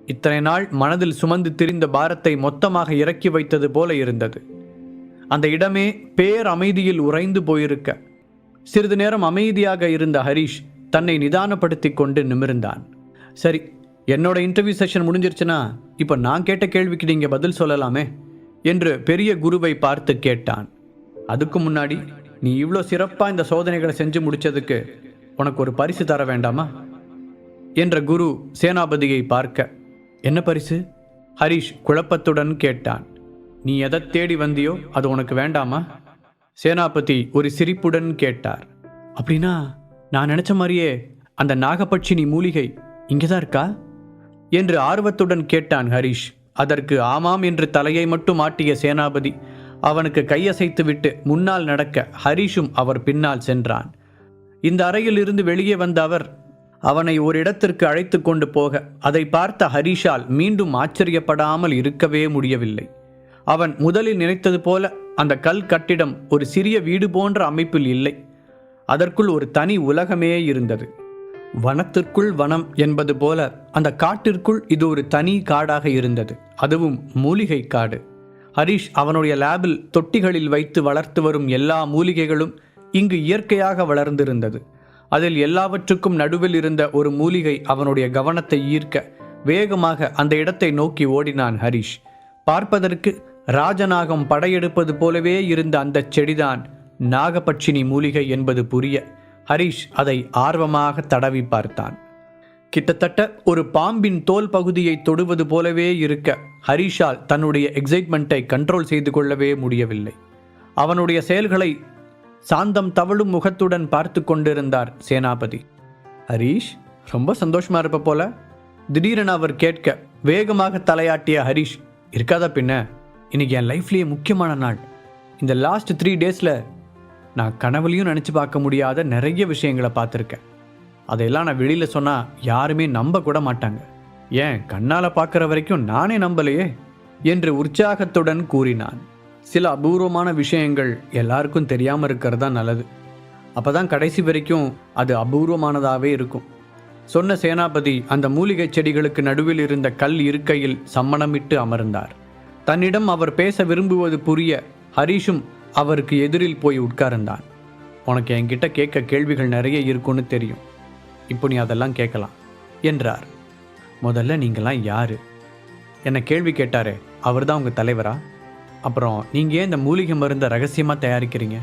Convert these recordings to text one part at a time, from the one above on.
இத்தனை நாள் மனதில் சுமந்து திரிந்த பாரத்தை மொத்தமாக இறக்கி வைத்தது போல இருந்தது. அந்த இடமே பேரமைதியில் உறைந்து போயிருக்க சிறிது நேரம் அமைதியாக இருந்த ஹரீஷ் தன்னை நிதானப்படுத்தி கொண்டு நிமிர்ந்தான். சரி, என்னோட இன்டர்வியூ செஷன் முடிஞ்சிருச்சுன்னா இப்போ நான் கேட்ட கேள்விக்கு நீங்கள் பதில் சொல்லலாமே என்று பெரிய குருவை பார்த்து கேட்டான். அதுக்கு முன்னாடி நீ இவ்வளோ சிறப்பாக இந்த சோதனைகளை செஞ்சு முடிச்சதுக்கு உனக்கு ஒரு பரிசு தர வேண்டாமா என்ற குரு சேனாபதியை பார்க்க, என்ன பரிசு? ஹரீஷ் குழப்பத்துடன் கேட்டான். நீ எதை தேடி வந்தியோ அது உனக்கு வேண்டாமா? சேனாபதி ஒரு சிரிப்புடன் கேட்டார். அப்படின்னா நான் நினைச்ச மாதிரியே அந்த நாகபட்சினி மூலிகை இங்கேதான் இருக்கா என்று ஆர்வத்துடன் கேட்டான் ஹரீஷ். அதற்கு ஆமாம் என்று தலையை மட்டும் ஆட்டிய சேனாபதி அவனுக்கு கையசைத்துவிட்டு முன்னால் நடக்க ஹரீஷும் அவர் பின்னால் சென்றான். இந்த அறையில் இருந்து வெளியே வந்த அவர் அவனை ஒரு இடத்திற்கு அழைத்து கொண்டு போக அதை பார்த்த ஹரீஷால் மீண்டும் ஆச்சரியப்படாமல் இருக்கவே முடியவில்லை. அவன் முதலில் நினைத்தது போல அந்த கல் கட்டிடம் ஒரு சிறிய வீடு போன்ற அமைப்பில் இல்லை. அதற்குள் ஒரு தனி உலகமே இருந்தது. வனத்திற்குள் வனம் என்பது போல அந்த காட்டிற்குள் இது ஒரு தனி காடாக இருந்தது, அதுவும் மூலிகை காடு. ஹரீஷ் அவனுடைய லேபில் தொட்டிகளில் வைத்து வளர்த்து வரும் எல்லா மூலிகைகளும் இங்கு இயற்கையாக வளர்ந்திருந்தது. அதில் எல்லாவற்றுக்கும் நடுவில் இருந்த ஒரு மூலிகை அவனுடைய கவனத்தை ஈர்க்க வேகமாக அந்த இடத்தை நோக்கி ஓடினான் ஹரீஷ். பார்ப்பதற்கு ராஜநாகம் படையெடுப்பது போலவே இருந்த அந்த செடிதான் நாகபட்சினி மூலிகை என்பது புரிய ஹரீஷ் அதை ஆர்வமாக தடவி பார்த்தான். கிட்டத்தட்ட ஒரு பாம்பின் தோல் பகுதியை தொடுவது போலவே இருக்க ஹரீஷால் தன்னுடைய எக்ஸைட்மெண்ட்டை கண்ட்ரோல் செய்து கொள்ளவே முடியவில்லை. அவனுடைய செயல்களை சாந்தம் தவழும் முகத்துடன் பார்த்து கொண்டிருந்தார் சேனாபதி. ஹரீஷ், ரொம்ப சந்தோஷமா இருப்ப போல திடீரென அவர் கேட்க வேகமாக தலையாட்டிய ஹரீஷ், இருக்காதா பின்ன, இன்னைக்கு என் லைஃப்லேயே முக்கியமான நாள். இந்த லாஸ்ட் 3 டேஸில் நான் கனவுலையும் நினச்சி பார்க்க முடியாத நிறைய விஷயங்களை பார்த்துருக்கேன். அதையெல்லாம் நான் வெளியில் சொன்னால் யாருமே நம்ப கூட மாட்டாங்க. ஏன் கண்ணால் பார்க்குற வரைக்கும் நானே நம்பலையே என்று உற்சாகத்துடன் கூறினான். சில அபூர்வமான விஷயங்கள் எல்லாருக்கும் தெரியாமல் இருக்கிறது தான் நல்லது. அப்போ தான் கடைசி வரைக்கும் அது அபூர்வமானதாகவே இருக்கும். சொன்ன சேனாபதி அந்த மூலிகை செடிகளுக்கு நடுவில் இருந்த கல் இருக்கையில் சம்மணமிட்டு அமர்ந்தார். தன்னிடம் அவர் பேச விரும்புவது புரிய ஹரீஷும் அவருக்கு எதிரில் போய் உட்கார்ந்தான். உனக்கு என்கிட்ட கேட்க கேள்விகள் நிறைய இருக்குன்னு தெரியும், இப்போ நீ அதெல்லாம் கேட்கலாம் என்றார். முதல்ல நீங்களாம் யாரு? என்னை கேள்வி கேட்டாரே, அவர் தான் உங்கள் தலைவரா? அப்புறம் நீங்கள் ஏன் இந்த மூலிகை மருந்தை ரகசியமாக தயாரிக்கிறீங்க?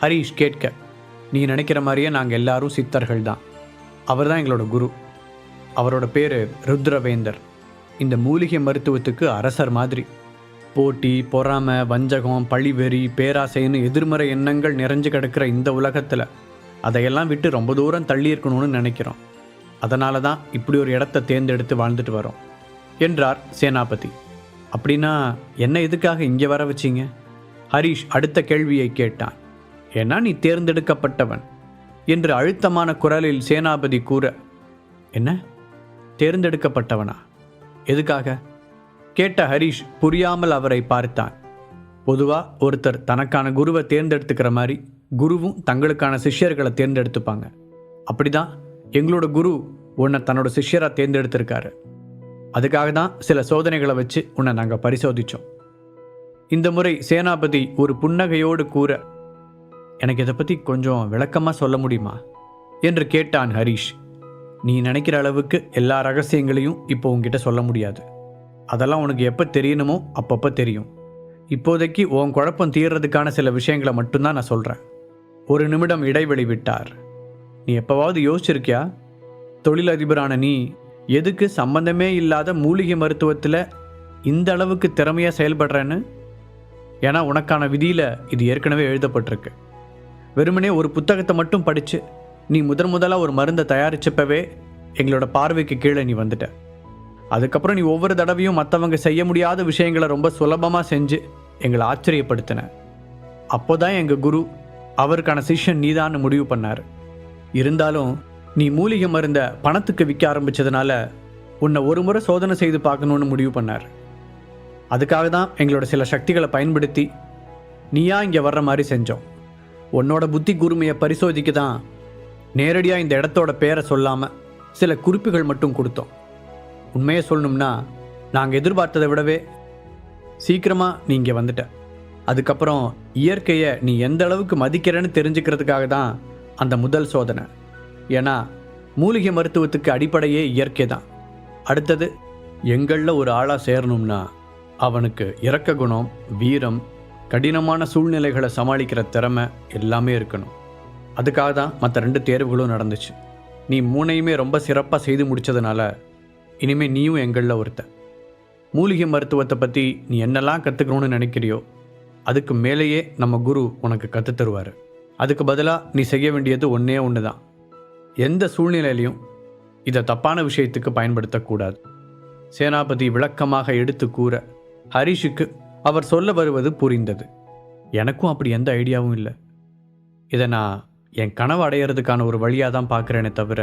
ஹரீஷ் கேட்க, நீ நினைக்கிற மாதிரியே நாங்கள் எல்லாரும் சித்தர்கள் தான். அவர் தான் எங்களோட குரு. அவரோட பேர் ருத்ரவேந்தர். இந்த மூலிகை மருத்துவத்துக்கு அரசர் மாதிரி. போட்டி, பொறாமை, வஞ்சகம், பழிவெறி, பேராசைன்னு எதிர்மறை எண்ணங்கள் நிறைஞ்சு கிடக்கிற இந்த உலகத்தில் அதையெல்லாம் விட்டு ரொம்ப தூரம் தள்ளி இருக்கணும்னு நினைக்கிறோம். அதனால தான் இப்படி ஒரு இடத்த தேர்ந்தெடுத்து வாழ்ந்துட்டு வரோம் என்றார் சேனாபதி. அப்படின்னா என்ன எதுக்காக இங்கே வர வச்சிங்க? ஹரீஷ் அடுத்த கேள்வியை கேட்டான். ஏன்னா நீ தேர்ந்தெடுக்கப்பட்டவன் என்று அழுத்தமான குரலில் சேனாபதி கூற, என்ன தேர்ந்தெடுக்கப்பட்டவனா? எதுக்காக கேட்ட ஹரீஷ் புரியாமல் அவரை பார்த்தான். பொதுவாக ஒருத்தர் தனக்கான குருவை தேர்ந்தெடுத்துக்கிற மாதிரி குருவும் தங்களுக்கான சிஷ்யர்களை தேர்ந்தெடுத்துப்பாங்க. அப்படிதான் எங்களோட குரு உன்னை தன்னோட சிஷ்யராக தேர்ந்தெடுத்திருக்காரு. அதுக்காக தான் சில சோதனைகளை வச்சு உன்னை நாங்கள் பரிசோதித்தோம். இந்த முறை சேனாபதி ஒரு புன்னகையோடு கூற, எனக்கு இதை பற்றி கொஞ்சம் விளக்கமாக சொல்ல முடியுமா என்று கேட்டான் ஹரீஷ். நீ நினைக்கிற அளவுக்கு எல்லா ரகசியங்களையும் இப்போ உங்ககிட்ட சொல்ல முடியாது. அதெல்லாம் உனக்கு எப்போ தெரியணுமோ அப்பப்போ தெரியும். இப்போதைக்கு உன் குழப்பம் தீர்றதுக்கான சில விஷயங்களை மட்டும்தான் நான் சொல்கிறேன். ஒரு நிமிடம் இடைவெளி விட்டார். நீ எப்போவாவது யோசிச்சிருக்கியா, தொழிலதிபரான நீ எதுக்கு சம்பந்தமே இல்லாத மூலிகை மருத்துவத்தில் இந்த அளவுக்கு திறமையாக செயல்படுறேன்னு? ஏன்னா உனக்கான விதியில் இது ஏற்கனவே எழுதப்பட்டிருக்கு. வெறுமனே ஒரு புத்தகத்தை மட்டும் படித்து நீ முதலாக ஒரு மருந்தை தயாரிச்சப்பவே எங்களோட பார்வைக்கு கீழே நீ வந்துட்ட. அதுக்கப்புறம் நீ ஒவ்வொரு தடவையும் மற்றவங்க செய்ய முடியாத விஷயங்களை ரொம்ப சுலபமாக செஞ்சு எங்களை ஆச்சரியப்படுத்தின. அப்போ தான் எங்கள் குரு அவருக்கான சிஷ்யன் நீதான்னு முடிவு பண்ணார். இருந்தாலும் நீ மூலிகை மருந்தை பணத்துக்கு விற்க ஆரம்பித்ததுனால உன்னை ஒரு முறை சோதனை செய்து பார்க்கணுன்னு முடிவு பண்ணார். அதுக்காக தான் எங்களோட சில சக்திகளை பயன்படுத்தி நீயா இங்கே வர்ற மாதிரி செஞ்சோம். உன்னோட புத்தி கூர்மையை பரிசோதிக்க தான் நேரடியாக இந்த இடத்தோட பேரை சொல்லாமல் சில குறிப்புகள் மட்டும் கொடுத்தோம். உண்மையை சொல்லணும்னா நாங்கள் எதிர்பார்த்ததை விடவே சீக்கிரமாக நீ இங்கே வந்துட்ட. அதுக்கப்புறம் இயற்கையை நீ எந்த அளவுக்கு மதிக்கிறேன்னு தெரிஞ்சுக்கிறதுக்காக தான் அந்த முதல் சோதனை. ஏன்னா மூலிகை மருத்துவத்துக்கு அடிப்படையே இயற்கை தான். அடுத்தது, எங்களில் ஒரு ஆளாக சேரணும்னா அவனுக்கு இரக்க குணம், வீரம், கடினமான சூழ்நிலைகளை சமாளிக்கிற திறமை எல்லாமே இருக்கணும். அதுக்காக தான் மற்ற 2 தேர்வுகளும் நடந்துச்சு. நீ 3ஐயுமே ரொம்ப சிறப்பாக செய்து முடித்ததுனால இனிமேல் நீயும் எங்களில் ஒருத்த. மூலிகை மருத்துவத்தை பற்றி நீ என்னெல்லாம் கற்றுக்கணும்னு நினைக்கிறியோ அதுக்கு மேலேயே நம்ம குரு உனக்கு கற்றுத்தருவார். அதுக்கு பதிலாக நீ செய்ய வேண்டியது ஒன்றே ஒன்று தான். எந்த சூழ்நிலையிலையும் இதை தப்பான விஷயத்துக்கு பயன்படுத்தக்கூடாது. சேனாபதி விளக்கமாக எடுத்து கூற ஹரிஷுக்கு அவர் சொல்ல வருவது புரிந்தது. எனக்கும் அப்படி எந்த ஐடியாவும் இல்லை. இதை நான் என் கனவு அடையிறதுக்கான ஒரு வழியாக தான் பார்க்குறேனே தவிர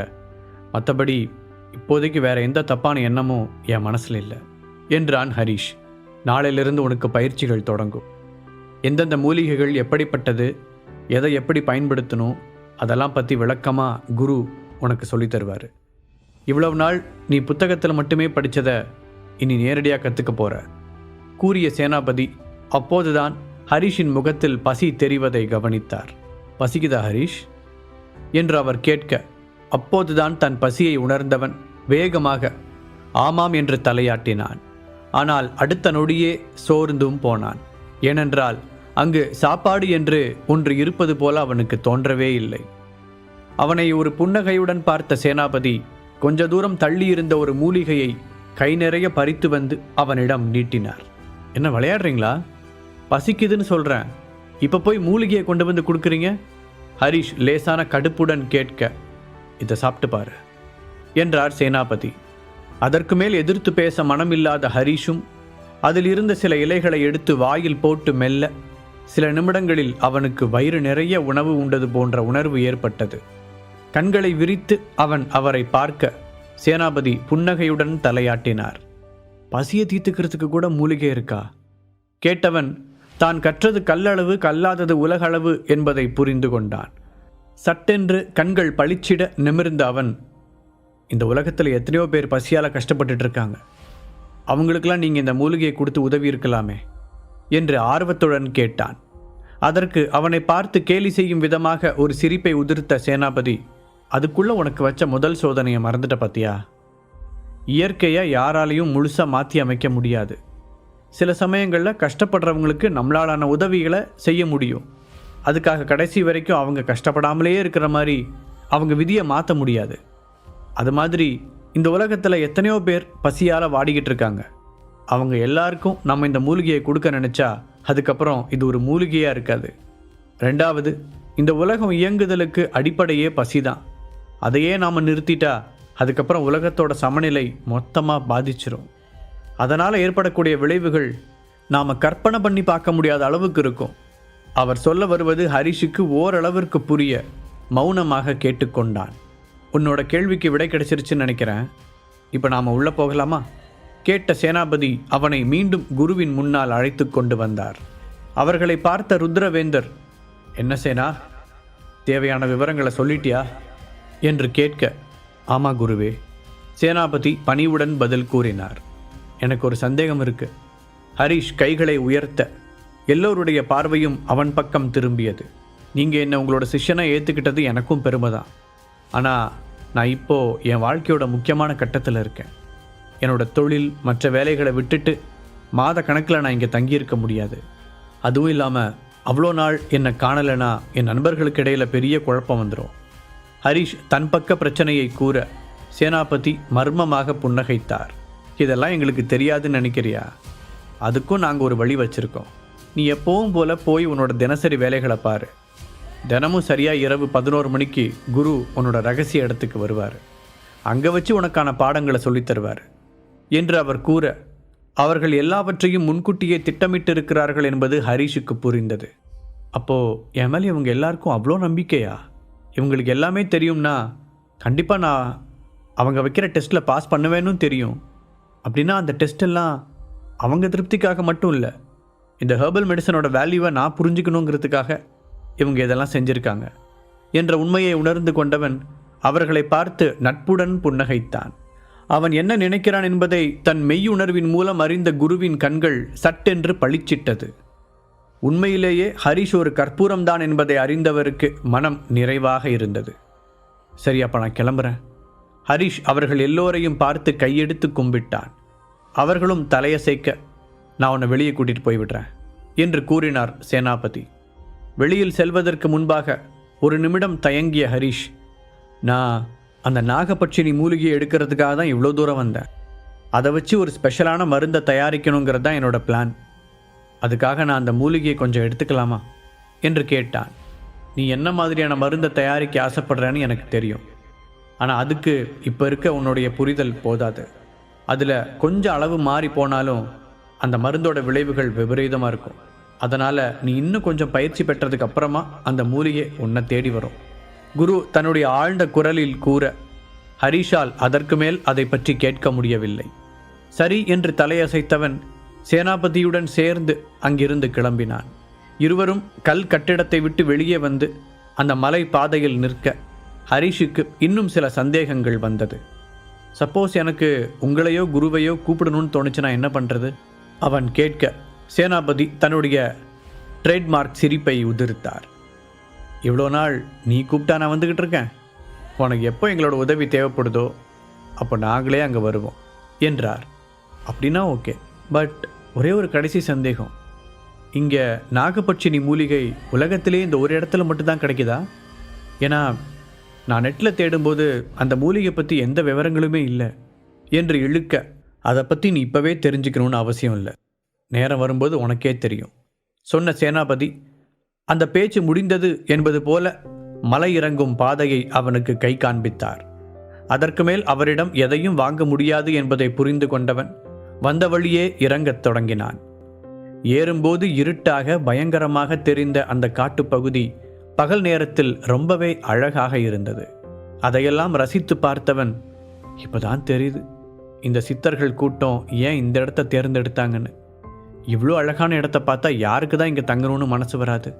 மற்றபடி இப்போதைக்கு வேற எந்த தப்பான எண்ணமும் என் மனசில் இல்லை என்றான் ஹரிஷ். நாளையிலிருந்து உனக்கு பயிற்சிகள் தொடங்கும். எந்தெந்த மூலிகைகள் எப்படிப்பட்டது, எதை எப்படி பயன்படுத்தணும், அதெல்லாம் பற்றி விளக்கமாக குரு உனக்கு சொல்லித் தருவார். இவ்வளவு நாள் நீ புத்தகத்தில் மட்டுமே படித்ததை இனி நேரடியாக கற்றுக்க போகிற கூறிய சேனாபதி அப்போதுதான் ஹரிஷின் முகத்தில் பசி தெரிவதை கவனித்தார். பசிக்குதா ஹரிஷ் என்று அவர் கேட்க, அப்போதுதான் தன் பசியை உணர்ந்தவன் வேகமாக ஆமாம் என்று தலையாட்டினான். ஆனால் அடுத்த நொடியே சோர்ந்தும் போனான். ஏனென்றால் அங்கு சாப்பாடு என்று ஒன்று இருப்பது போல அவனுக்கு தோன்றவே இல்லை. அவனை ஒரு புன்னகையுடன் பார்த்த சேனாபதி கொஞ்ச தூரம் தள்ளியிருந்த ஒரு மூலிகையை கை நிறைய பறித்து வந்து அவனிடம் நீட்டினார். என்ன விளையாடுறீங்களா? பசிக்குதுன்னு சொல்கிறேன், இப்போ போய் மூலிகையை கொண்டு வந்து கொடுக்குறீங்க? ஹரிஷ் லேசான கடுப்புடன் கேட்க, இதை சாப்பிட்டு பாரு என்றார் சேனாபதி. அதற்கு மேல் எதிர்த்து பேச மனமில்லாத ஹரிஷும் அதில் இருந்த சில இலைகளை எடுத்து வாயில் போட்டு மெல்ல சில நிமிடங்களில் அவனுக்கு வயிறு நிறைய உணவு உண்டது போன்ற உணர்வு ஏற்பட்டது. கண்களை விரித்து அவன் அவரை பார்க்க சேனாபதி புன்னகையுடன் தலையாட்டினார். பசியை தீர்த்துக்கிறதுக்கு கூட மூலிகை இருக்கா? கேட்டவன் தான் கற்றது கல்லளவு, கல்லாதது உலகளவு என்பதை புரிந்து கொண்டான். சட்டென்று கண்கள் பளிச்சிட நிமிர்ந்த அவன், இந்த உலகத்தில் எத்தனையோ பேர் பசியால் கஷ்டப்பட்டுட்டு இருக்காங்க, அவங்களுக்கெல்லாம் நீங்கள் இந்த மூலிகையை கொடுத்து உதவி இருக்கலாமே என்று ஆர்வத்துடன் கேட்டான். அதற்கு அவனை பார்த்து கேலி செய்யும் விதமாக ஒரு சிரிப்பை உதிர்த்த சேனாபதி, அதுக்குள்ளே உனக்கு வச்ச முதல் சோதனையை மறந்துட்ட பார்த்தியா? இயற்கையை யாராலையும் முழுசாக மாற்றி அமைக்க முடியாது. சில சமயங்களில் கஷ்டப்படுறவங்களுக்கு நம்மளாலான உதவிகளை செய்ய முடியும். அதுக்காக கடைசி வரைக்கும் அவங்க கஷ்டப்படாமலே இருக்கிற மாதிரி அவங்க விதியை மாற்ற முடியாது. அது மாதிரி இந்த உலகத்தில் எத்தனையோ பேர் பசியால் வாடிக்கிட்டு இருக்காங்க. அவங்க எல்லாருக்கும் நம்ம இந்த மூலிகையை கொடுக்க நினச்சா அதுக்கப்புறம் இது ஒரு மூலிகையாக இருக்காது. ரெண்டாவது, இந்த உலகம் இயங்குதலுக்கு அடிப்படையே பசி தான். அதையே நாம் நிறுத்திட்டா அதுக்கப்புறம் உலகத்தோட சமநிலை மொத்தமாக பாதிச்சிரும். அதனால் ஏற்படக்கூடிய விளைவுகள் நாம் கற்பனை பண்ணி பார்க்க முடியாத அளவுக்கு இருக்கும். அவர் சொல்ல வருவது ஹரிஷுக்கு ஓரளவிற்கு புரிய மௌனமாக கேட்டுக்கொண்டான். உன்னோட கேள்விக்கு விடை கிடைச்சிருச்சுன்னு நினைக்கிறேன். இப்போ நாம் உள்ளே போகலாமா? கேட்ட சேனாபதி அவனை மீண்டும் குருவின் முன்னால் அழைத்து கொண்டு வந்தார். அவர்களை பார்த்த ருத்ரவேந்தர், என்ன சேனா, தேவையான விவரங்களை சொல்லிட்டியா என்று கேட்க, ஆமா குருவே. சேனாபதி பணிவுடன் பதில் கூறினார். எனக்கு ஒரு சந்தேகம் இருக்கு. ஹரிஷ் கைகளை உயர்த்த எல்லோருடைய பார்வையும் அவன் பக்கம் திரும்பியது. நீங்கள் என்ன உங்களோட சிஷ்யனை ஏற்றுக்கிட்டது எனக்கும் பெருமை தான். ஆனால் நான் இப்போது என் வாழ்க்கையோட முக்கியமான கட்டத்தில் இருக்கேன். என்னோட தொழில் மற்ற வேலைகளை விட்டுட்டு மாத கணக்கில் நான் இங்கே தங்கியிருக்க முடியாது. அதுவும் இல்லாமல் அவ்வளோ நாள் என்னை காணலைன்னா என் நண்பர்களுக்கு இடையில் பெரிய குழப்பம் வந்துடும். ஹரிஷ் தன் பக்க பிரச்சனையை கூற சேனாபதி மர்மமாக புன்னகைத்தார். இதெல்லாம் எங்களுக்கு தெரியாதுன்னு நினைக்கிறியா? அதுக்கும் நாங்கள் ஒரு வழி வச்சுருக்கோம். நீ எப்பவும் போல போய் உன்னோட தினசரி வேலைகளை பாரு. தினமும் சரியாக இரவு 11 மணிக்கு குரு உன்னோட ரகசிய இடத்துக்கு வருவார். அங்கே வச்சு உனக்கான பாடங்களை சொல்லித் தருவார் என்று அவர் கூற, அவர்கள் எல்லாவற்றையும் முன்கூட்டியே திட்டமிட்டு இருக்கிறார்கள் என்பது ஹரிஷுக்கு புரிந்தது. அப்போது என் மேலே இவங்க எல்லாருக்கும் அவ்வளோ நம்பிக்கையா? இவங்களுக்கு எல்லாமே தெரியும்னா கண்டிப்பாக நான் அவங்க வைக்கிற டெஸ்ட்டில் பாஸ் பண்ணுவேன்னு தெரியும். அப்படின்னா அந்த டெஸ்ட்டெல்லாம் அவங்க திருப்திக்காக மட்டும் இல்லை, இந்த ஹெர்பல் மெடிசனோட வேல்யூவை நான் புரிஞ்சுக்கணுங்கிறதுக்காக இவங்க இதெல்லாம் செஞ்சுருக்காங்க என்ற உண்மையை உணர்ந்து கொண்டவன் அவர்களை பார்த்து நட்புடன் புன்னகைத்தான். அவன் என்ன நினைக்கிறான் என்பதை தன் மெய்யுணர்வின் மூலம் அறிந்த குருவின் கண்கள் சட்டென்று பளிச்சிட்டது. உண்மையிலேயே ஹரிஷ் ஒரு கற்பூரம்தான் என்பதை அறிந்தவருக்கு மனம் நிறைவாக இருந்தது. சரி, அப்ப நான் கிளம்புறேன். ஹரிஷ் அவர்கள் எல்லோரையும் பார்த்து கையெடுத்து கும்பிட்டான். அவர்களும் தலையசைக்க, நான் உன்னை வெளியே கூட்டிட்டு போய்விடுறேன் என்று கூறினார் சேனாபதி. வெளியில் செல்வதற்கு முன்பாக ஒரு நிமிடம் தயங்கிய ஹரிஷ், நான் அந்த நாகபட்சினி மூலிகையை எடுக்கிறதுக்காக தான் இவ்வளோ தூரம் வந்தேன். அதை வச்சு ஒரு ஸ்பெஷலான மருந்தை தயாரிக்கணுங்கிறது தான் என்னோட பிளான். அதுக்காக நான் அந்த மூலிகையை கொஞ்சம் எடுத்துக்கலாமா என்று கேட்டான். நீ என்ன மாதிரியான மருந்தை தயாரிக்க ஆசைப்படுறேன்னு எனக்கு தெரியும். ஆனால் அதுக்கு இப்போ இருக்க உன்னுடைய புரிதல் போதாது. அதில் கொஞ்சம் அளவு மாறி போனாலும் அந்த மருந்தோட விளைவுகள் விபரீதமாக இருக்கும். அதனால் நீ இன்னும் கொஞ்சம் பயிற்சி பெற்றதுக்கு அப்புறமா அந்த மூலிகை உன்னை தேடி வரும். குரு தன்னுடைய ஆழ்ந்த குரலில் கூற ஹரிஷால் அதற்கு மேல் அதை பற்றி கேட்க முடியவில்லை. சரி என்று தலையசைத்தவன் சேனாபதியுடன் சேர்ந்து அங்கிருந்து கிளம்பினான். இருவரும் கல் கட்டிடத்தை விட்டு வெளியே வந்து அந்த மலை பாதையில் நிற்க ஹரிஷுக்கு இன்னும் சில சந்தேகங்கள் வந்தது. சப்போஸ் எனக்கு உங்களையோ குருவையோ கூப்பிடணும்னு தோணுச்சுன்னா என்ன பண்ணுறது? அவன் கேட்க சேனாபதி தன்னுடைய ட்ரேட்மார்க் சிரிப்பை உதிர்த்தார். இவ்வளோ நாள் நீ கூப்பிட்டா நான் வந்துக்கிட்டு இருக்கேன். உனக்கு எப்போ எங்களோட உதவி தேவைப்படுதோ அப்போ நாங்களே அங்கே வருவோம் என்றார். அப்படின்னா ஓகே, பட் ஒரே ஒரு கடைசி சந்தேகம். இங்கே நாகபட்சினி மூலிகை உலகத்திலே இந்த ஒரு இடத்துல மட்டும்தான் கிடைக்குதா? ஏன்னா நான் நெட்டில் தேடும்போது அந்த மூலிகை பற்றி எந்த விவரங்களுமே இல்லை என்று இழுக்க, அதை பற்றி நீ இப்போவே தெரிஞ்சுக்கணும்னு அவசியம் இல்லை. நேரம் வரும்போது உனக்கே தெரியும் சொன்ன சேனாபதி அந்த பேச்சு முடிந்தது என்பது போல மலை இறங்கும் பாதையை அவனுக்கு கை காண்பித்தார். அதற்கு மேல் அவரிடம் எதையும் வாங்க முடியாது என்பதை புரிந்து கொண்டவன் வந்த வழியே இறங்கத் தொடங்கினான். ஏறும்போது இருட்டாக பயங்கரமாக தெரிந்த அந்த காட்டுப்பகுதி பகல் நேரத்தில் ரொம்பவே அழகாக இருந்தது. அதையெல்லாம் ரசித்து பார்த்தவன், இப்போதான் தெரியுது இந்த சித்தர்கள் கூட்டம் ஏன் இந்த இடத்த தேர்ந்தெடுத்தாங்கன்னு. இவ்வளோ அழகான இடத்த பார்த்தா யாருக்கு தான் இங்கே தங்கணும்னு மனசு வராது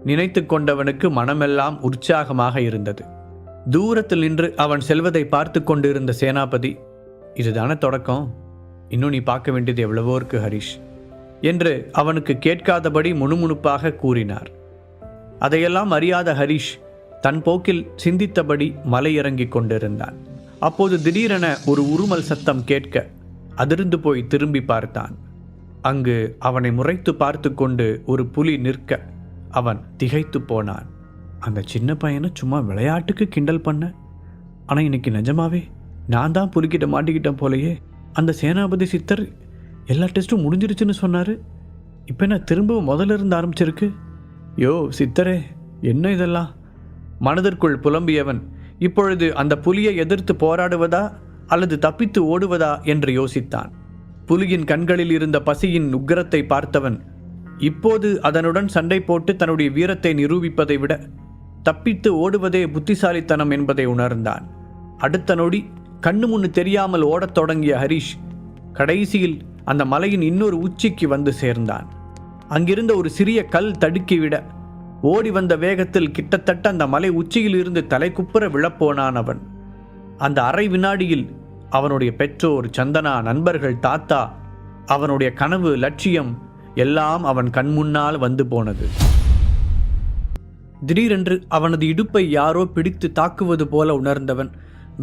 நினைத்து கொண்டவனுக்கு மனமெல்லாம் உற்சாகமாக இருந்தது. தூரத்தில் நின்று அவன் செல்வதை பார்த்து கொண்டிருந்த சேனாபதி, இதுதானே தொடக்கம், இன்னும் நீ பார்க்க வேண்டியது எவ்வளவோ இருக்கு ஹரிஷ் என்று அவனுக்கு கேட்காதபடி முணுமுணுப்பாக கூறினார். அதையெல்லாம் அறியாத ஹரிஷ் தன் போக்கில் சிந்தித்தபடி மலை இறங்கிக் கொண்டிருந்தான். அப்போது திடீரென ஒரு உருமல் சத்தம் கேட்க அதிர்ந்து போய் திரும்பி பார்த்தான். அங்கு அவனை முறைத்து பார்த்து கொண்டு ஒரு புலி நிற்க அவன் திகைத்து போனான். அந்த சின்ன பையனை சும்மா விளையாட்டுக்கு கிண்டல் பண்ண, ஆனால் இன்னைக்கு நிஜமாவே நான் தான் புலிக்கிட்ட மாட்டிக்கிட்டேன் போலையே. அந்த சேனாபதி சித்தர் எல்லா டெஸ்ட்டும் முடிஞ்சிருச்சுன்னு சொன்னார். இப்போ என்ன திரும்பவும் முதல்ல இருந்து ஆரம்பிச்சிருக்கு? யோ சித்தரே, என்ன இதெல்லாம்? மனதிற்குள் புலம்பியவன் இப்பொழுது அந்த புலியை எதிர்த்து போராடுவதா அல்லது தப்பித்து ஓடுவதா என்று யோசித்தான். புலியின் கண்களில் இருந்த பசியின் உக்கிரத்தை பார்த்தவன் இப்போது அதனுடன் சண்டை போட்டு தன்னுடைய வீரத்தை நிரூபிப்பதை விட தப்பித்து ஓடுவதே புத்திசாலித்தனம் என்பதை உணர்ந்தான். அடுத்த நொடி கண்ணு முன்னு தெரியாமல் ஓடத் தொடங்கிய ஹரிஷ் கடைசியில் அந்த மலையின் இன்னொரு உச்சிக்கு வந்து சேர்ந்தான். அங்கிருந்த ஒரு சிறிய கல் தடுக்கிவிட ஓடி வந்த வேகத்தில் கிட்டத்தட்ட அந்த மலை உச்சியில் இருந்து தலைக்குப்புற விழப்போனான் அவன். அந்த அரை வினாடியில் அவனுடைய பெற்றோர், சந்தனா, நண்பர்கள், தாத்தா, அவனுடைய கனவு, லட்சியம் எல்லாம் அவன் கண்முன்னால் வந்து போனது. திடீரென்று அவனது இடுப்பை யாரோ பிடித்து தாக்குவது போல உணர்ந்தவன்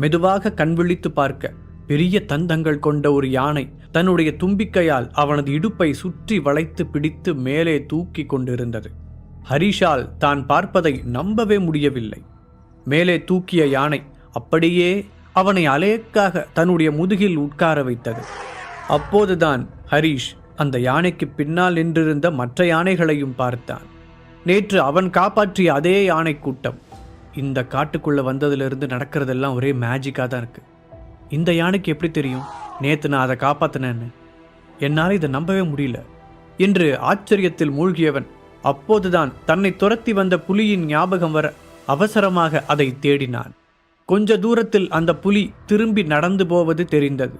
மெதுவாக கண் விழித்து பார்க்க பெரிய தந்தங்கள் கொண்ட ஒரு யானை தன்னுடைய தும்பிக்கையால் அவனது இடுப்பை சுற்றி வளைத்து பிடித்து மேலே தூக்கி கொண்டிருந்தது. ஹரிஷால் தான் பார்ப்பதை நம்பவே முடியவில்லை. மேலே தூக்கிய யானை அப்படியே அவனை அலேக்காக தன்னுடைய முதுகில் உட்கார வைத்தது. அப்போதுதான் ஹரிஷ் அந்த யானைக்கு பின்னால் நின்றிருந்த மற்ற யானைகளையும் பார்த்தான். நேற்று அவன் காப்பாற்றிய அதே யானை கூட்டம் இந்த காட்டுக்குள்ள வந்ததிலிருந்து நடக்கிறதெல்லாம் ஒரே மேஜிக்காக தான் இருக்கு. இந்த யானைக்கு எப்படி தெரியும் நேற்று நான் அதை காப்பாற்றினேன்னு? என்னால் இதை நம்பவே முடியல என்று ஆச்சரியத்தில் மூழ்கியவன் அப்போதுதான் தன்னை துரத்தி வந்த புலியின் ஞாபகம் வர அவசரமாக அதை தேடினான். கொஞ்ச தூரத்தில் அந்த புலி திரும்பி நடந்து போவது தெரிந்தது.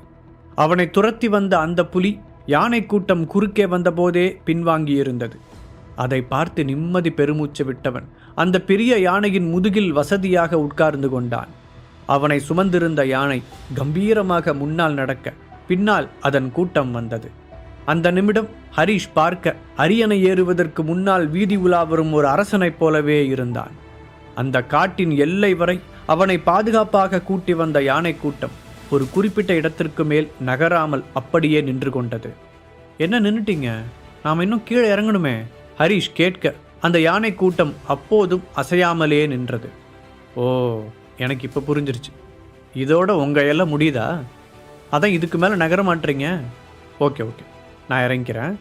அவனை துரத்தி வந்த அந்த புலி யானை கூட்டம் குறுக்கே வந்தபோதே பின்வாங்கியிருந்தது. அதை பார்த்து நிம்மதி பெருமூச்சு விட்டவன் அந்த பெரிய யானையின் முதுகில் வசதியாக உட்கார்ந்து கொண்டான். அவனை சுமந்திருந்த யானை கம்பீரமாக முன்னால் நடக்க பின்னால் அதன் கூட்டம் வந்தது. அந்த நிமிடம் ஹரிஷ் பார்க்க அரியணை ஏறுவதற்கு முன்னால் வீதி உலா வரும் ஒரு அரசனைப் போலவே இருந்தான். அந்த காட்டின் எல்லை வரை அவனை பாதுகாப்பாக கூட்டி வந்த யானை கூட்டம் ஒரு குறிப்பிட்ட இடத்திற்கு மேல் நகராமல் அப்படியே நின்று கொண்டது. என்ன நின்னுட்டீங்க? நாம் இன்னும் கீழே இறங்கணுமே? ஹரிஷ் கேட்க அந்த யானை கூட்டம் அப்போதும் அசையாமலே நின்றது. ஓ, எனக்கு இப்போ புரிஞ்சிருச்சு. இதோட உங்கள் எல்லாம் முடியுதா? அதான் இதுக்கு மேலே நகர மாட்டீங்க. ஓகே, நான் இறங்கிக்கிறேன்.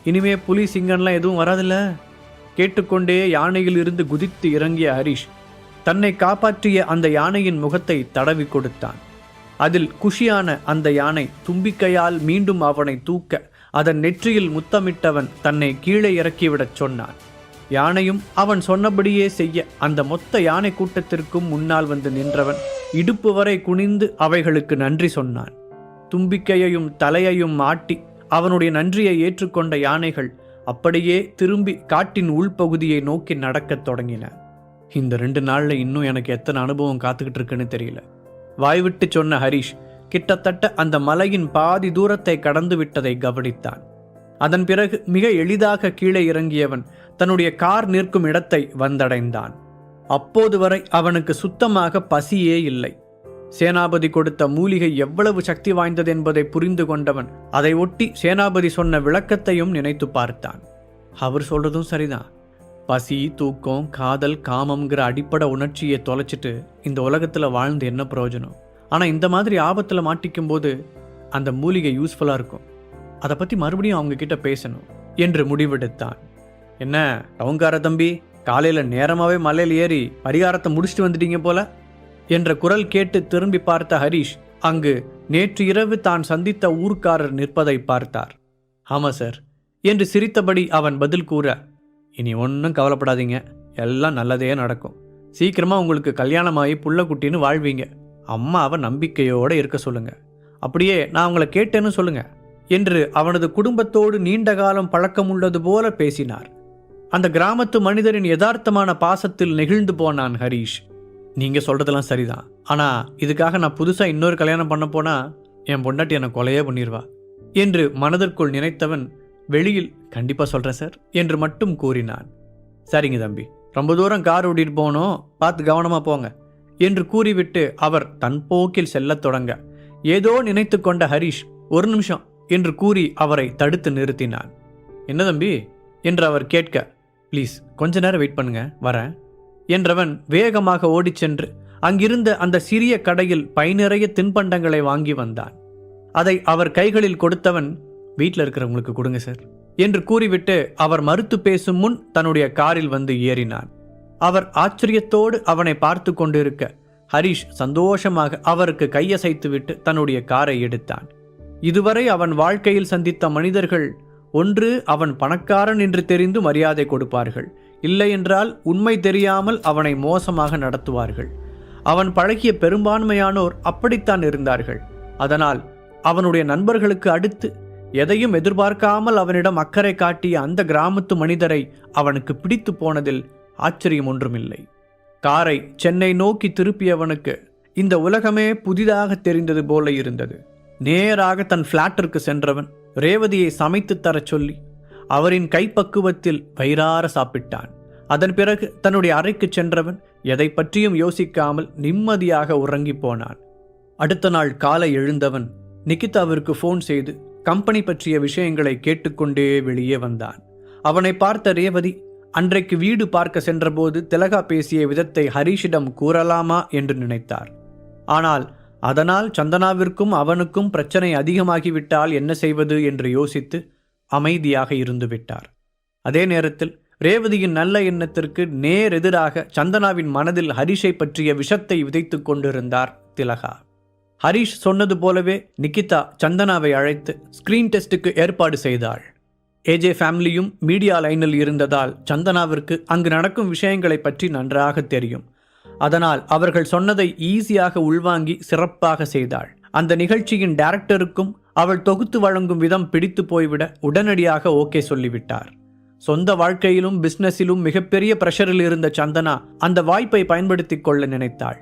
இனிமே புலி சிங்கம்லாம் எதுவும் வராதில்ல? கேட்டுக்கொண்டே யானையில் இருந்து குதித்து இறங்கிய ஹரிஷ் தன்னை காப்பாற்றிய அந்த யானையின் முகத்தை தடவி கொடுத்தான். அதில் குஷியான அந்த யானை தும்பிக்கையால் மீண்டும் அவனை தூக்க அதன் நெற்றியில் முத்தமிட்டவன் தன்னை கீழே இறக்கிவிடச் சொன்னான். யானையும் அவன் சொன்னபடியே செய்ய அந்த மொத்த யானை கூட்டத்திற்கும் முன்னால் வந்து நின்றவன் இடுப்பு வரை குனிந்து அவைகளுக்கு நன்றி சொன்னான். தும்பிக்கையையும் தலையையும் ஆட்டி அவனுடைய நன்றியை ஏற்றுக்கொண்ட யானைகள் அப்படியே திரும்பி காட்டின் உள்பகுதியை நோக்கி நடக்கத் தொடங்கின. இந்த 2 நாள்ல இன்னும் எனக்கு எத்தனை அனுபவம் காத்துக்கிட்டு இருக்குன்னு தெரியல. வாய்விட்டு சொன்ன ஹரிஷ் கிட்டத்தட்ட அந்த மலையின் பாதி தூரத்தை கடந்து விட்டதை கவனித்தான். அதன் பிறகு மிக எளிதாக கீழே இறங்கியவன் தன்னுடைய கார் நிற்கும் இடத்தை வந்தடைந்தான். அப்போது வரை அவனுக்கு சுத்தமாக பசியே இல்லை. சேனாபதி கொடுத்த மூலிகை எவ்வளவு சக்தி வாய்ந்தது என்பதை புரிந்து கொண்டவன் அதை ஒட்டி சேனாபதி சொன்ன விளக்கத்தையும் நினைத்து பார்த்தான். அவர் சொல்றதும் சரிதான். பசி, தூக்கம், காதல், காமம்ங்கிற அடிப்படை உணர்ச்சியை தொலைச்சிட்டு இந்த உலகத்தில் வாழ்ந்து என்ன பிரயோஜனம்? ஆனால் இந்த மாதிரி ஆபத்தில் மாட்டிக்கும் போது அந்த மூலிகை யூஸ்ஃபுல்லாக இருக்கும். அதை பற்றி மறுபடியும் அவங்க கிட்ட பேசணும் என்று முடிவெடுத்தான். என்ன டவுன்கார தம்பி, காலையில் நேரமாகவே மலையில் ஏறி பரிகாரத்தை முடிச்சுட்டு வந்துட்டீங்க போல என்ற குரல் கேட்டு திரும்பி பார்த்த ஹரிஷ் அங்கு நேற்று இரவு தான் சந்தித்த ஊர்க்காரர் நிற்பதை பார்த்தார். ஆமாம் சார் என்று சிரித்தபடி அவன் பதில் கூற, இனி ஒன்றும் கவலைப்படாதீங்க, எல்லாம் நல்லதே நடக்கும். சீக்கிரமாக உங்களுக்கு கல்யாணமாகி புள்ள குட்டின்னு வாழ்வீங்க. அம்மாவை நம்பிக்கையோடு இருக்க சொல்லுங்க. அப்படியே நான் அவங்கள கேட்டேன்னு சொல்லுங்க என்று அவனது குடும்பத்தோடு நீண்ட காலம் பழக்கம் உள்ளது போல பேசினார். அந்த கிராமத்து மனிதரின் யதார்த்தமான பாசத்தில் நெகிழ்ந்து போனான் ஹரிஷ். நீங்க சொல்றதெல்லாம் சரிதான், ஆனா இதுக்காக நான் புதுசா இன்னொரு கல்யாணம் பண்ண போனா என் பொண்டாட்டி என்னை கொலையே பண்ணிடுவா என்று மனதிற்குள் நினைத்தவன் வெளியில் கண்டிப்பா சொல்றேன் சார் என்று மட்டும் கூறினான். சரிங்க தம்பி, ரொம்ப தூரம் கார் ஓட்டிட்டு போனோம், பார்த்து கவனமா போங்க என்று கூறிவிட்டு அவர் தன் போக்கில் செல்லத் தொடங்க ஏதோ நினைத்து கொண்ட ஹரிஷ் 1 நிமிஷம் என்று கூறி அவரை தடுத்து நிறுத்தினான். என்ன தம்பி என்று அவர் கேட்க, ப்ளீஸ் கொஞ்ச நேரம் வெயிட் பண்ணுங்க, வரேன் என்றவன் வேகமாக ஓடிச் சென்று அங்கிருந்த அந்த சிறிய கடையில் பை நிறைய தின்பண்டங்களை வாங்கி வந்தான். அதை அவர் கைகளில் கொடுத்தவன், வீட்டில் இருக்கிறவங்களுக்கு கொடுங்க சார் என்று கூறிவிட்டு அவர் மறுத்து பேசும் முன் தன்னுடைய காரில் வந்து ஏறினான். அவர் ஆச்சரியத்தோடு அவனை பார்த்து கொண்டிருக்க ஹரிஷ் சந்தோஷமாக அவருக்கு கையசைத்துவிட்டு தன்னுடைய காரை எடுத்தான். இதுவரை அவன் வாழ்க்கையில் சந்தித்த மனிதர்கள் ஒன்று அவன் பணக்காரன் என்று தெரிந்து மரியாதை கொடுப்பார்கள், இல்லை என்றால் உண்மை தெரியாமல் அவனை மோசமாக நடத்துவார்கள். அவன் பழகிய பெரும்பான்மையானோர் அப்படித்தான் இருந்தார்கள். அதனால் அவனுடைய நண்பர்களுக்கு அடுத்து எதையும் எதிர்பார்க்காமல் அவனிடம் அக்கறை காட்டிய அந்த கிராமத்து மனிதரை அவனுக்கு பிடித்து போனதில் ஆச்சரியம் ஒன்றுமில்லை. காரை சென்னை நோக்கி திருப்பியவனுக்கு இந்த உலகமே புதிதாக தெரிந்தது போல இருந்தது. நேராக தன் பிளாட்டிற்கு சென்றவன் ரேவதியை சமைத்து தரச் சொல்லி அவரின் கைப்பக்குவத்தில் வயிறார சாப்பிட்டான். அதன் பிறகு தன்னுடைய அறைக்கு சென்றவன் எதை பற்றியும் யோசிக்காமல் நிம்மதியாக உறங்கி போனான். அடுத்த நாள் காலை எழுந்தவன் நிகிதாவிற்கு ஃபோன் செய்து கம்பெனி பற்றிய விஷயங்களை கேட்டுக்கொண்டே வெளியே வந்தான். அவனை பார்த்த ரேவதி அன்றைக்கு வீடு பார்க்க சென்றபோது திலகா பேசிய விதத்தை ஹரிஷிடம் கூறலாமா என்று நினைத்தார். ஆனால் அதனால் சந்தனாவிற்கும் அவனுக்கும் பிரச்சனை அதிகமாகிவிட்டால் என்ன செய்வது என்று யோசித்து அமைதியாக இருந்து விட்டார். அதே நேரத்தில் ரேவதியின் நல்ல எண்ணத்திற்கு நேர் எதிராக சந்தனாவின் மனதில் ஹரிஷை பற்றிய விஷத்தை விதைத்து கொண்டிருந்தார் திலகா. ஹரிஷ் சொன்னது போலவே நிகிதா சந்தனாவை அழைத்து ஸ்கிரீன் டெஸ்டுக்கு ஏற்பாடு செய்தாள். ஏஜே ஃபேமிலியும் மீடியா லைனில் இருந்ததால் சந்தனாவிற்கு அங்கு நடக்கும் விஷயங்களை பற்றி நன்றாக தெரியும். அதனால் அவர்கள் சொன்னதை ஈஸியாக உள்வாங்கி சிறப்பாக செய்தாள். அந்த நிகழ்ச்சியின் டைரக்டருக்கும் அவள் தொகுத்து வழங்கும் விதம் பிடித்து போய்விட உடனடியாக ஓகே சொல்லிவிட்டார். சொந்த வாழ்க்கையிலும் பிசினஸிலும் மிகப்பெரிய பிரஷரில் இருந்த சந்தனா அந்த வாய்ப்பை பயன்படுத்தி கொள்ள நினைத்தாள்.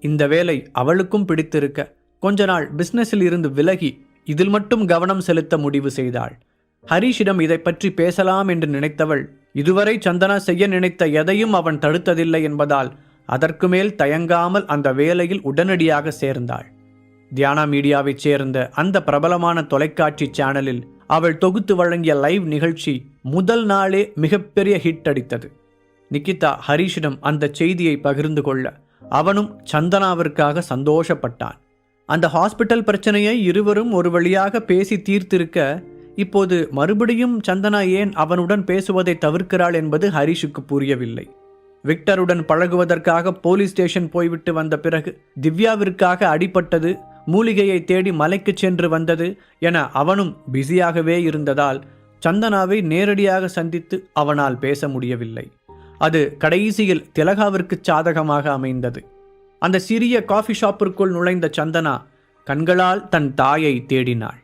இந்த வேலை அவளுக்கும் பிடித்திருக்க கொஞ்ச நாள் பிசினஸில் இருந்து விலகி இதில் மட்டும் கவனம் செலுத்த முடிவு செய்தாள். ஹரிஷிடம் இதை பற்றி பேசலாம் என்று நினைத்தவள் இதுவரை சந்தனா செய்ய நினைத்த எதையும் அவன் தடுத்ததில்லை என்பதால் அதற்கு மேல் தயங்காமல் அந்த வேலையில் உடனடியாக சேர்ந்தாள். தியானா மீடியாவைச் சேர்ந்த அந்த பிரபலமான தொலைக்காட்சி சேனலில் அவள் தொகுத்து வழங்கிய லைவ் நிகழ்ச்சி முதல் நாளே மிகப்பெரிய ஹிட் அடித்தது. நிகிதா ஹரிஷிடம் அந்த செய்தியை பகிர்ந்து கொள்ள அவனும் சந்தனாவிற்காக சந்தோஷப்பட்டான். அந்த ஹாஸ்பிட்டல் பிரச்சனையை இருவரும் ஒரு வழியாக பேசி தீர்த்திருக்க இப்போது மறுபடியும் சந்தனா ஏன் அவனுடன் பேசுவதை தவிர்க்கிறாள் என்பது ஹரிஷுக்கு புரியவில்லை. விக்டருடன் பழகுவதற்காக போலீஸ் ஸ்டேஷன் போய்விட்டு வந்த பிறகு திவ்யாவிற்காக அடிபட்டது, மூலிகையை தேடி மலைக்கு சென்று வந்தது என அவனும் பிஸியாகவே இருந்ததால் சந்தனாவை நேரடியாக சந்தித்து அவனால் பேச முடியவில்லை. அது கடைசியில் திலகாவிற்கு சாதகமாக அமைந்தது. அந்த சிறிய காஃபி ஷாப்பிற்குள் நுழைந்த சந்தனா கண்களால் தன் தாயை தேடினாள்.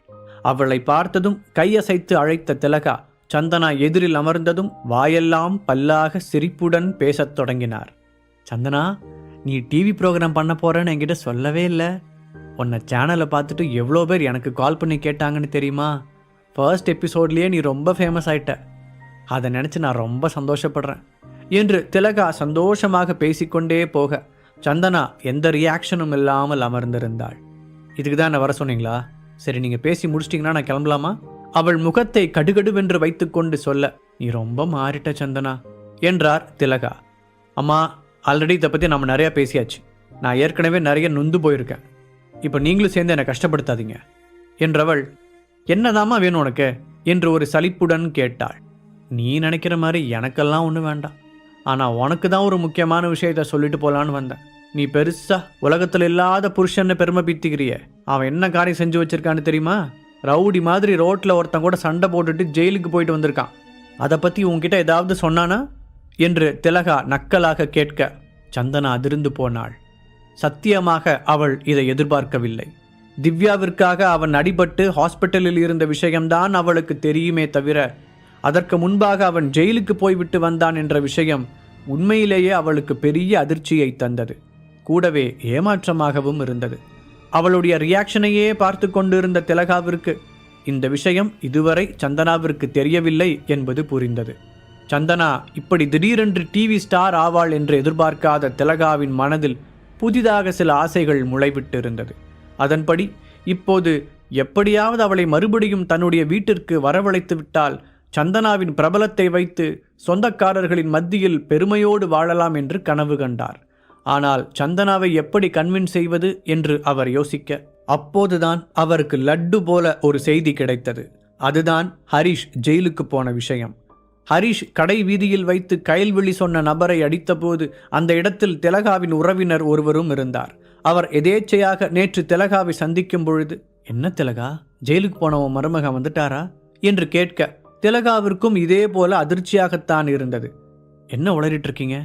அவளை பார்த்ததும் கையசைத்து அழைத்த திலகா சந்தனா எதிரில் அமர்ந்ததும் வாயெல்லாம் பல்லாக சிரிப்புடன் பேசத் தொடங்கினார். சந்தனா, நீ டிவி ப்ரோக்ராம் பண்ண போறேன்னு என்கிட்ட சொல்லவே இல்லை. உன்னை சேனலை பார்த்துட்டு எவ்வளோ பேர் எனக்கு கால் பண்ணி கேட்டாங்கன்னு தெரியுமா? ஃபர்ஸ்ட் எபிசோட்லேயே நீ ரொம்ப ஃபேமஸ் ஆயிட்ட. அதை நினச்சி நான் ரொம்ப சந்தோஷப்படுறேன் என்று திலகா சந்தோஷமாக பேசிக்கொண்டே போக சந்தனா எந்த ரியாக்ஷனும் இல்லாமல் அமர்ந்திருந்தாள். இதுக்கு தான் என்ன வர சொன்னீங்களா? சரி, நீங்கள் பேசி முடிச்சிட்டிங்கன்னா நான் கிளம்பலாமா? அவள் முகத்தை கடுகடுவென்று வைத்துக்கொண்டு சொல்ல, நீ ரொம்ப மாறிட்ட சந்தனா என்றார் திலகா. அம்மா, ஆல்ரெடி இதை பற்றி நம்ம நிறையா பேசியாச்சு. நான் ஏற்கனவே நிறைய நொந்து போயிருக்கேன். இப்போ நீங்களும் சேர்ந்து என்னை கஷ்டப்படுத்தாதீங்க என்றவள், என்னதாம்மா வேணும் உனக்கு என்று ஒரு சலிப்புடன் கேட்டாள். நீ நினைக்கிற மாதிரி எனக்கெல்லாம் ஒன்றும் வேண்டாம். ஆனால் உனக்கு தான் ஒரு முக்கியமான விஷயத்தை சொல்லிட்டு போகலான்னு வந்தேன். நீ பெருசா உலகத்தில் இல்லாத புருஷன்னு பெருமை பீத்திக்கிறிய. அவன் என்ன காரியம் செஞ்சு வச்சிருக்கான்னு தெரியுமா? ரவுடி மாதிரி ரோட்டில் ஒருத்தன் கூட சண்டை போட்டுட்டு ஜெயிலுக்கு போயிட்டு வந்திருக்கான். அதை பற்றி உன்கிட்ட ஏதாவது சொன்னானா என்று திலகா நக்கலாக கேட்க சந்தனா அதிர்ந்து போனாள். சத்தியமாக அவள் இதை எதிர்பார்க்கவில்லை. திவ்யாவிற்காக அவன் அடிபட்டு ஹாஸ்பிட்டலில் இருந்த விஷயம்தான் அவளுக்கு தெரியுமே தவிர அதற்கு முன்பாக அவன் ஜெயிலுக்கு போய்விட்டு வந்தான் என்ற விஷயம் உண்மையிலேயே அவளுக்கு பெரிய அதிர்ச்சியை தந்தது. கூடவே ஏமாற்றமாகவும் இருந்தது. அவளுடைய ரியாக்ஷனையே பார்த்து கொண்டிருந்த திலகாவிற்கு இந்த விஷயம் இதுவரை சந்தனாவிற்கு தெரியவில்லை என்பது புரிந்தது. சந்தனா இப்படி திடீரென்று டிவி ஸ்டார் ஆவாள் என்று எதிர்பார்க்காத திலகாவின் மனதில் புதிதாக சில ஆசைகள் முளைவிட்டு இருந்தது. அதன்படி இப்போது எப்படியாவது அவளை மறுபடியும் தன்னுடைய வீட்டிற்கு வரவழைத்து விட்டால் சந்தனாவின் பிரபலத்தை வைத்து சொந்தக்காரர்களின் மத்தியில் பெருமையோடு வாழலாம் என்று கனவு கண்டார். ஆனால் சந்தனாவை எப்படி கன்வின்ஸ் செய்வது என்று அவர் யோசிக்க அப்போதுதான் அவருக்கு லட்டு போல ஒரு செய்தி கிடைத்தது. அதுதான் ஹரிஷ் ஜெயிலுக்கு போன விஷயம். ஹரிஷ் கடை வீதியில் வைத்து கயல்விழி சொன்ன நபரை அடித்தபோது அந்த இடத்தில் திலகாவின் உறவினர் ஒருவரும் இருந்தார். அவர் எதேச்சையாக நேற்று திலகாவை சந்திக்கும் பொழுது, என்ன திலகா, ஜெயிலுக்கு போனவன் மருமகன் வந்துட்டாரா என்று கேட்க திலகாவிற்கும் இதே போல அதிர்ச்சியாகத்தான் இருந்தது. என்ன உளறிட்டு இருக்கீங்க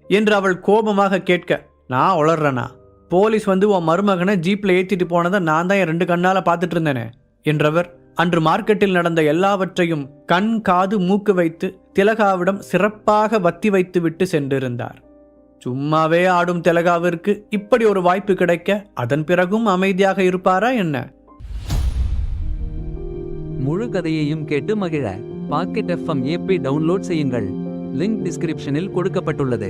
என்று அவள் கோபமாக கேட்க, நான் உளர்றேனா? போலீஸ் வந்து உன் மருமகனை ஜீப்பில் ஏற்றிட்டு போனதை நான் தான் என் 2 கண்ணால் பார்த்துட்டு இருந்தேனே என்றவர் அன்று மார்க்கெட்டில் நடந்த எல்லாவற்றையும் கண் காது மூக்கு வைத்து திலகாவிடம் சிறப்பாக வத்தி வைத்து விட்டு சென்றிருந்தார். சும்மாவே ஆடும் திலகாவிற்கு இப்படி ஒரு வாய்ப்பு கிடைக்க அதன் பிறகும் அமைதியாக இருப்பாரா என்ன? முழு கதையையும் கேட்டு மகிழ பாக்கெட் FM ஆப்பை டவுன்லோட் செய்யுங்கள். லிங்க் டிஸ்கிரிப்ஷனில் கொடுக்கப்பட்டுள்ளது.